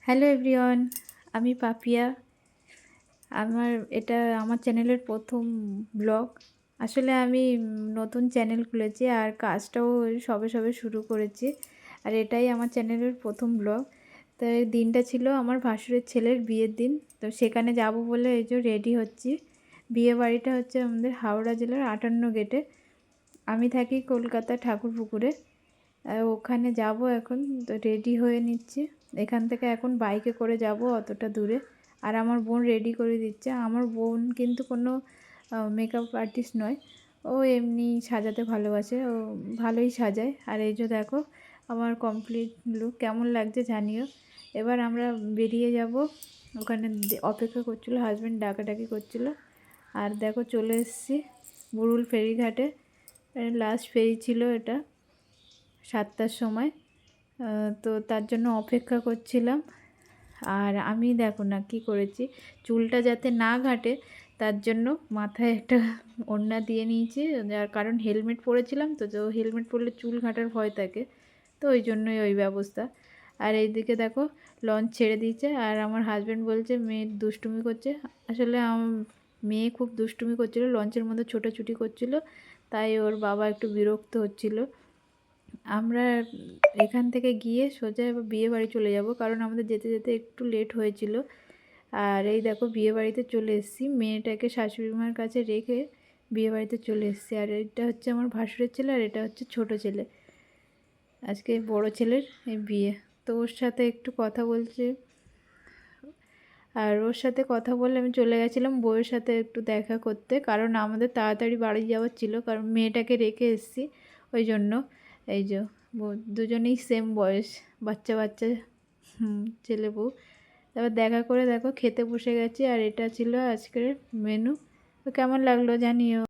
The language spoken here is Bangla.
হ্যালো এভরিওয়ান, আমি পাপিয়া। এটা আমার চ্যানেলের প্রথম ব্লগ। আসলে আমি নতুন চ্যানেল খুলেছি আর কাজটাও সবে সবে শুরু করেছি। আর এটাই আমার চ্যানেলের প্রথম ব্লগ। তো এই দিনটা ছিল আমার ভাসুরের ছেলের বিয়ের দিন। তো সেখানে যাব বলে এই যে রেডি হচ্ছি। বিয়ে বাড়িটা হচ্ছে আমাদের হাওড়া জেলার 58 গেটে। আমি থাকি কলকাতা ঠাকুরপুকুরে। ওখানে যাব এখন। তো রেডি হয়ে নিচ্ছি। এখান থেকে এখন বাইকে করে যাব অতটা দূরে। আর আমার বোন রেডি করে দিচ্ছে। আমার বোন কিন্তু কোনো মেকআপ আর্টিস্ট নয়, ও এমনি সাজাতে ভালোবাসে, ও ভালোই সাজায়। আর এই যে দেখো আমার কমপ্লিট লুক, কেমন লাগছে জানিও। এবার আমরা বেরিয়ে যাব। ওখানে অপেক্ষা করছিলো, হাজব্যান্ড ডাকাডাকি করছিলো। আর দেখো চলে এসেছি বুরুল ফেরিঘাটে। লাস্ট ফেরি ছিল এটা 7টার সময়। তো তার জন্য অপেক্ষা করছিলাম। আর আমি দেখো না কি করেছি, চুলটা যাতে না ঘাটে তার জন্য মাথায় একটা ওড়না দিয়ে নিয়েছি। যার কারণ হেলমেট পরেছিলাম, তো হেলমেট পরলে চুল ঘাটার ভয় থাকে, তো ওই জন্যই ওই ব্যবস্থা। আর এইদিকে দেখো লঞ্চ ছেড়ে দিয়েছে। আর আমার হাজব্যান্ড বলছে মেয়ে দুষ্টুমি করছে। আসলে মেয়ে খুব দুষ্টুমি করছিল, লঞ্চের মধ্যে ছোটাছুটি করছিল, তাই ওর বাবা একটু বিরক্ত হচ্ছিল। আমরা এখান থেকে গিয়ে সোজা এবার বিয়ে বাড়ি চলে যাব, কারণ আমাদের যেতে যেতে একটু লেট হয়েছিল। আর এই দেখো বিয়ে বাড়িতে চলে এসেছি, মেয়েটাকে শাশুড়ি মার কাছে রেখে বিয়ে বাড়িতে চলে এসেছি। আর এটা হচ্ছে আমার ভাসুরের ছেলে, আর এটা হচ্ছে ছোট ছেলে। আজকে বড় ছেলের এই বিয়ে। তো ওর সাথে একটু কথা বলছে, আর ওর সাথে কথা বলে আমি চলে গেছিলাম বউয়ের সাথে একটু দেখা করতে, কারণ আমাদের তাড়াতাড়ি বাড়ি যাওয়ার ছিল, কারণ মেয়েটাকে রেখে এসেছি ওই জন্য। এই যে দুজনেই সেম বয়স, বাচ্চা বাচ্চা ছেলে বউ। তারপর দেখা করে দেখো খেতে বসে গেছি। আর এটা ছিল আজকের মেনু। তো কেমন লাগলো জানিও।